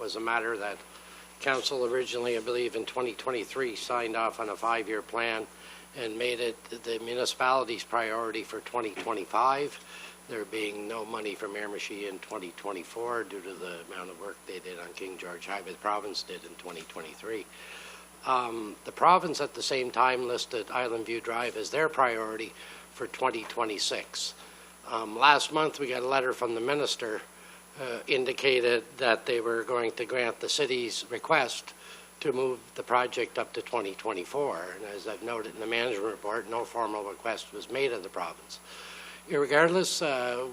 was a matter that Council originally, I believe in 2023, signed off on a 5-year plan and made it the municipality's priority for 2025. There being no money for Miramichi in 2024 due to the amount of work they did on King George Highway, the province did in 2023. The province at the same time listed Islandview Drive as their priority for 2026. Last month we got a letter from the minister indicated that they were going to grant the city's request to move the project up to 2024. And as I've noted in the management report, no formal request was made of the province. Regardless,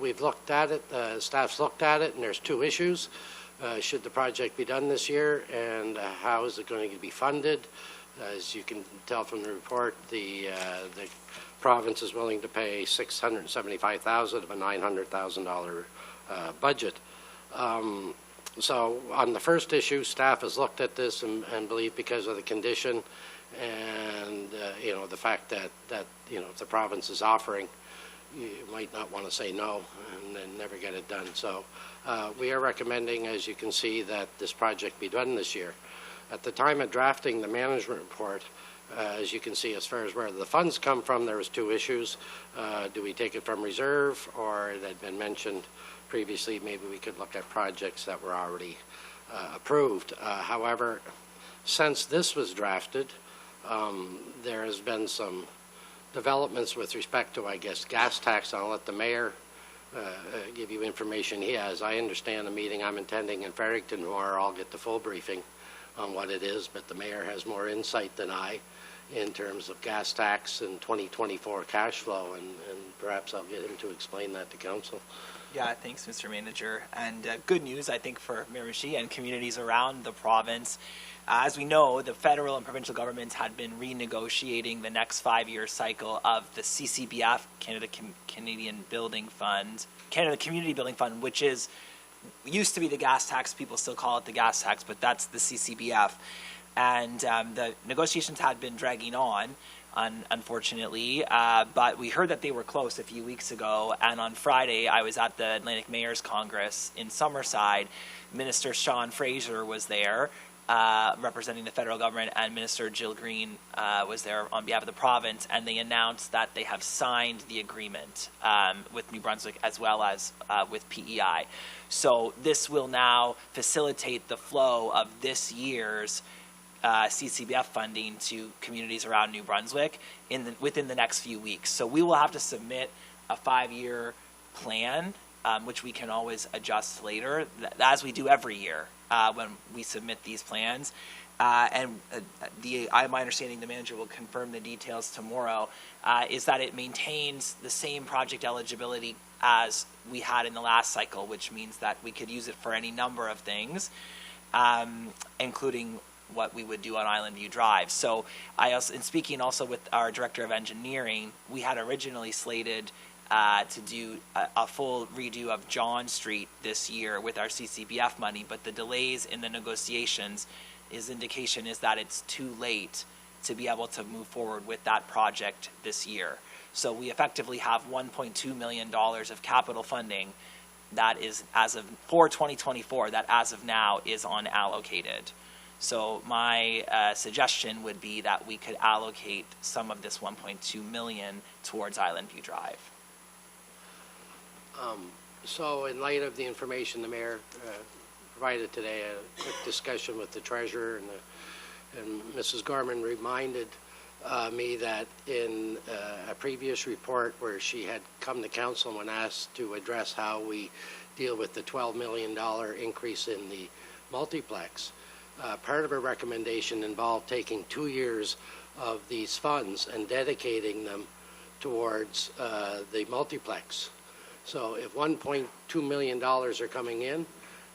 we've looked at it, staff's looked at it, and there's two issues. Should the project be done this year, and how is it going to be funded? As you can tell from the report, the province is willing to pay $675,000 of a $900,000 budget. So on the first issue, staff has looked at this and believe because of the condition and the fact that if the province is offering, you might not want to say no and then never get it done. So we are recommending, as you can see, that this project be done this year. At the time of drafting the management report, as you can see, as far as where the funds come from, there was two issues. Do we take it from reserve, or it had been mentioned previously, maybe we could look at projects that were already approved. However, since this was drafted, there has been some developments with respect to, I guess, gas tax. I'll let the mayor give you information he has. I understand the meeting I'm attending in Farrington tomorrow, I'll get the full briefing on what it is, but the mayor has more insight than I in terms of gas tax and 2024 cash flow, and perhaps I'll get him to explain that to council. Yeah, thanks, Mr. Manager. And good news, I think, for Miramichi and communities around the province. As we know, the federal and provincial governments had been renegotiating the next 5-year cycle of the CCBF, Canada Community Building Fund, which used to be the gas tax. People still call it the gas tax, but that's the CCBF. And the negotiations had been dragging on, unfortunately, but we heard that they were close a few weeks ago, and on Friday I was at the Atlantic Mayors Congress in Summerside. Minister Sean Fraser was there representing the federal government, and Minister Jill Green was there on behalf of the province, and they announced that they have signed the agreement with New Brunswick as well as with PEI. So this will now facilitate the flow of this year's CCBF funding to communities around New Brunswick within the next few weeks. So we will have to submit a 5-year plan, which we can always adjust later, as we do every year when we submit these plans. My understanding, the manager will confirm the details tomorrow, is that it maintains the same project eligibility as we had in the last cycle, which means that we could use it for any number of things, including what we would do on Islandview Drive. So in speaking also with our Director of Engineering, we had originally slated to do a full redo of John Street this year with our CCBF money, but the delays in the negotiations, his indication is that it's too late to be able to move forward with that project this year. So we effectively have $1.2 million of capital funding that is for 2024 that as of now is unallocated. So my suggestion would be that we could allocate some of this $1.2 million towards Islandview Drive. So in light of the information the mayor provided today, a quick discussion with the treasurer and Mrs. Gorman reminded me that in a previous report where she had come to council when asked to address how we deal with the $12 million increase in the multiplex, part of her recommendation involved taking 2 years of these funds and dedicating them towards the multiplex. So if $1.2 million are coming in,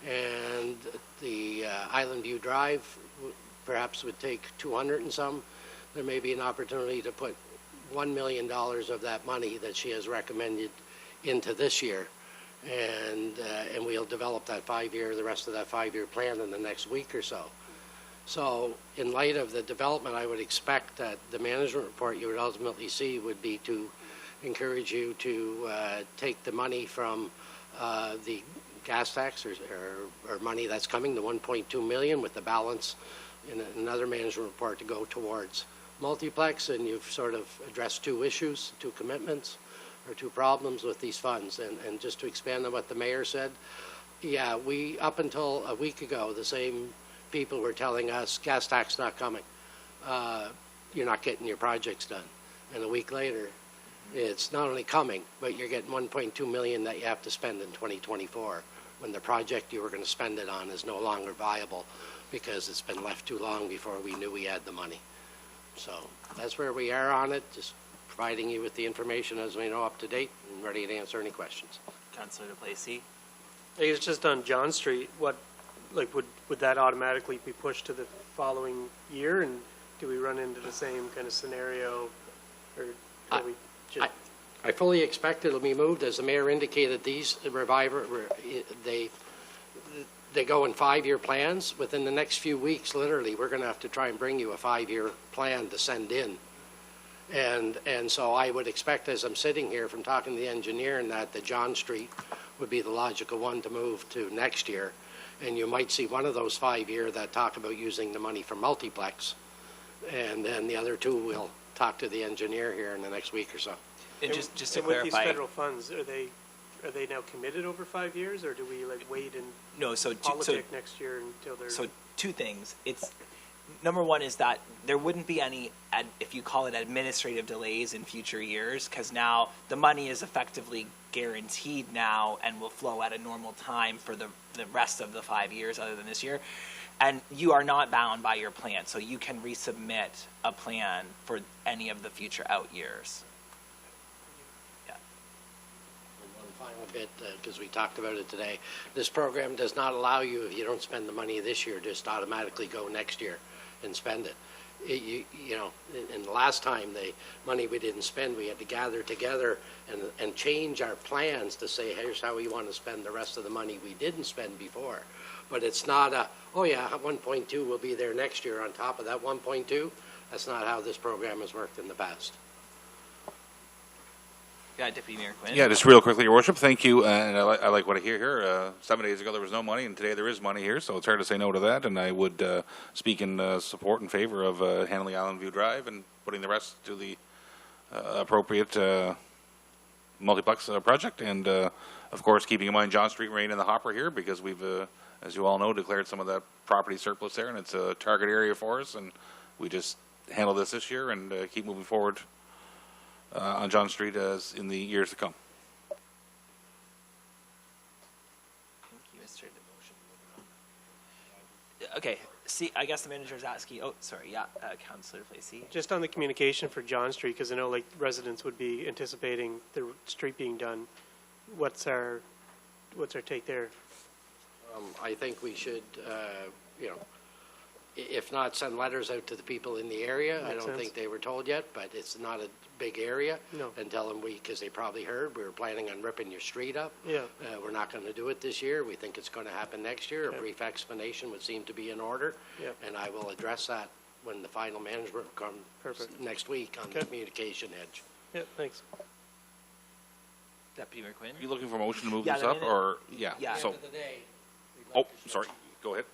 and the Islandview Drive perhaps would take 200 and some, there may be an opportunity to put $1 million of that money that she has recommended into this year, and we'll develop that the rest of that 5-year plan in the next week or so. So in light of the development, I would expect that the management report you would ultimately see would be to encourage you to take the money from the gas tax or money that's coming, the 1.2 million, with the balance in another management report to go towards multiplex. And you've sort of addressed two issues, two commitments, or two problems with these funds. And just to expand on what the mayor said, yeah, we, up until a week ago, the same people were telling us gas tax not coming. You're not getting your projects done. And a week later, it's not only coming, but you're getting 1.2 million that you have to spend in 2024 when the project you were going to spend it on is no longer viable because it's been left too long before we knew we had the money. So that's where we are on it, just providing you with the information as we know up to date and ready to answer any questions. Councillor DePlacy. I guess just on John Street, what, like, would that automatically be pushed to the following year? And do we run into the same kind of scenario, or do we just... I fully expect it'll be moved. As the mayor indicated, these they go in 5-year plans. Within the next few weeks, literally, we're going to have to try and bring you a 5-year plan to send in. And so I would expect, as I'm sitting here from talking to the engineer, and that the John Street would be the logical one to move to next year. And you might see one of those 5-year that talk about using the money for multiplex. And then the other two will talk to the engineer here in the next week or so. And just to and with clarify, these federal funds, are they now committed over 5 years, or do we like wait and no, so politic next year until they're... So two things. It's number one is that there wouldn't be any, if you call it administrative delays in future years, because now the money is effectively guaranteed now and will flow at a normal time for the rest of the 5 years other than this year. And you are not bound by your plan, so you can resubmit a plan for any of the future out years. One final bit, because we talked about it today. This program does not allow you, if you don't spend the money this year, just automatically go next year and spend it. You know, and the last time the money we didn't spend, we had to gather together and change our plans to say, here's how we want to spend the rest of the money we didn't spend before. But it's not a, oh yeah, 1.2 will be there next year on top of that 1.2. That's not how this program has worked in the past. Yeah, Deputy Mayor Quinn. Yeah, just real quickly, Your Worship. Thank you. And I like what I hear here. 7 days ago there was no money, and today there is money here, so it's hard to say no to that. And I would speak in support in favor of handling Islandview Drive and putting the rest to the appropriate multiplex project. And, of course, keeping in mind John Street remain in the hopper here because we've, as you all know, declared some of that property surplus there, and it's a target area for us. And we just handle this year and keep moving forward on John Street as in the years to come. Thank you, Mr. Devotion. Okay, see, I guess the manager is asking, oh, sorry, yeah, Councillor Placey. Just on the communication for John Street, because I know like residents would be anticipating the street being done. What's our take there? I think we should, you know, if not send letters out to the people in the area. I don't think they were told yet, but it's not a big area. No. And tell them because they probably heard we were planning on ripping your street up. Yeah. We're not going to do it this year. We think it's going to happen next year. Yeah. A brief explanation would seem to be in order. Yeah. And I will address that when the final management comes next week on the communication edge. Yeah, thanks. Deputy Mayor Quinn. Are you looking for a motion to move Yeah, this the up, minute- or yeah? Yeah. So, End of the day, oh, sorry. Go ahead.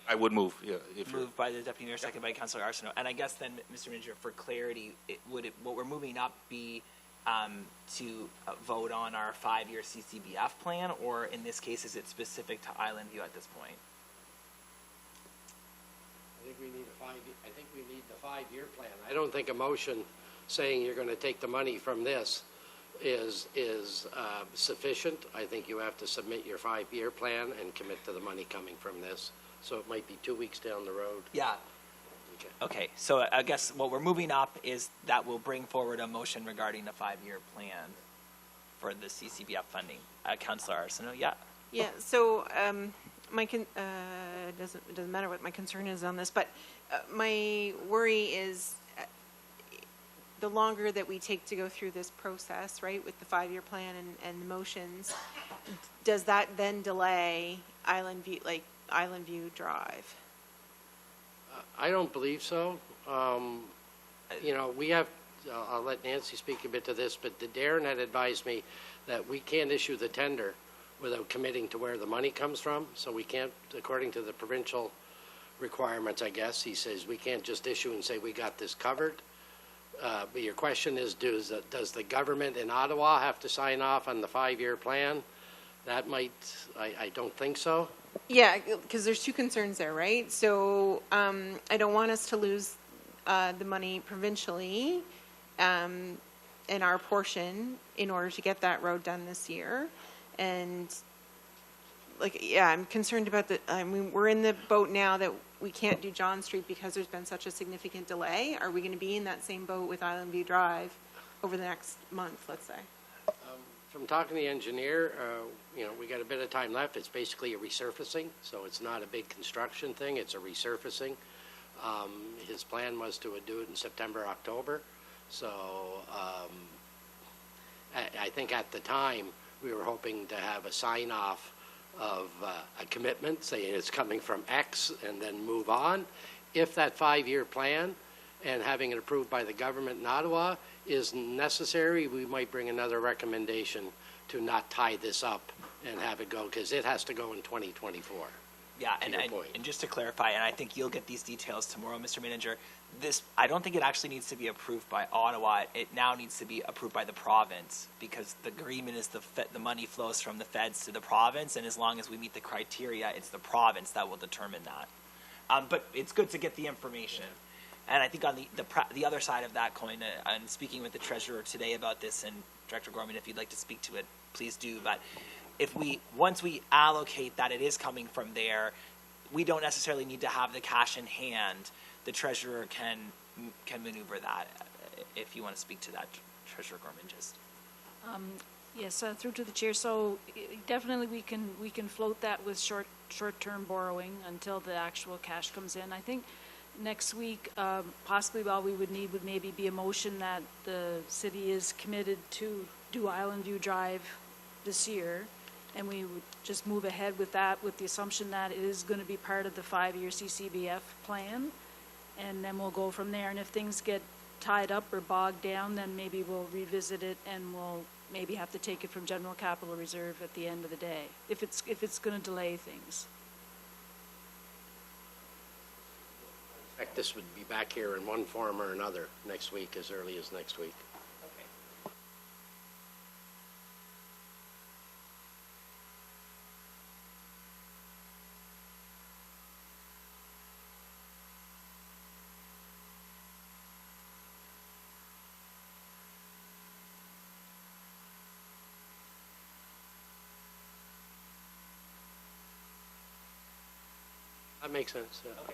I would move. Yeah, if you're. Moved by the Deputy Mayor, second by Councillor Arsenault. And I guess then, Mr. Manager, for clarity, what we're moving up be to vote on our 5-year CCBF plan, or in this case, is it specific to Islandview at this point? I think we need the 5-year plan. I don't think a motion saying you're going to take the money from this is sufficient. I think you have to submit your 5-year plan and commit to the money coming from this. So it might be 2 weeks down the road. Yeah. Okay, so I guess what we're moving up is that we'll bring forward a motion regarding the 5-year plan for the CCBF funding. Councillor Arsenault, yeah. Yeah, so it doesn't matter what my concern is on this, but my worry is the longer that we take to go through this process, right, with the 5-year plan and the motions, does that then delay Islandview Drive? I don't believe so. You know, we have, I'll let Nancy speak a bit to this, but Darren had advised me that we can't issue the tender without committing to where the money comes from. So we can't, according to the provincial requirements, I guess, he says we can't just issue and say we got this covered. But your question is, does the government in Ottawa have to sign off on the 5-year plan? That might, I don't think so. Yeah, because there's two concerns there, right? So I don't want us to lose the money provincially in our portion in order to get that road done this year. And like, yeah, I'm concerned about I mean, we're in the boat now that we can't do John Street because there's been such a significant delay. Are we going to be in that same boat with Islandview Drive over the next month, let's say? From talking to the engineer, we got a bit of time left. It's basically a resurfacing, so it's not a big construction thing. It's a resurfacing. His plan was to do it in September, October. So I think at the time we were hoping to have a sign off of a commitment saying it's coming from X and then move on. If that 5-year plan and having it approved by the government in Ottawa is necessary, we might bring another recommendation to not tie this up and have it go, because it has to go in 2024. Yeah, and just to clarify, and I think you'll get these details tomorrow, Mr. Manager, I don't think it actually needs to be approved by Ottawa. It now needs to be approved by the province, because the agreement is the money flows from the feds to the province, and as long as we meet the criteria, it's the province that will determine that. But it's good to get the information. And I think on the other side of that coin, I'm speaking with the treasurer today about this, and Director Gorman, if you'd like to speak to it, please do. But once we allocate that it is coming from there, we don't necessarily need to have the cash in hand. The treasurer can maneuver that. If you want to speak to that, Treasurer Gorman, just. Yes, through to the chair. So definitely we can float that with short-term borrowing until the actual cash comes in. I think next week, possibly all we would need would maybe be a motion that the city is committed to do Islandview Drive this year, and we would just move ahead with that with the assumption that it is going to be part of the 5-year CCBF plan, and then we'll go from there. And if things get tied up or bogged down, then maybe we'll revisit it and we'll maybe have to take it from general capital reserve at the end of the day, if it's going to delay things. In fact, this would be back here in one form or another next week, as early as next week. Okay. That makes sense. Yeah. Okay.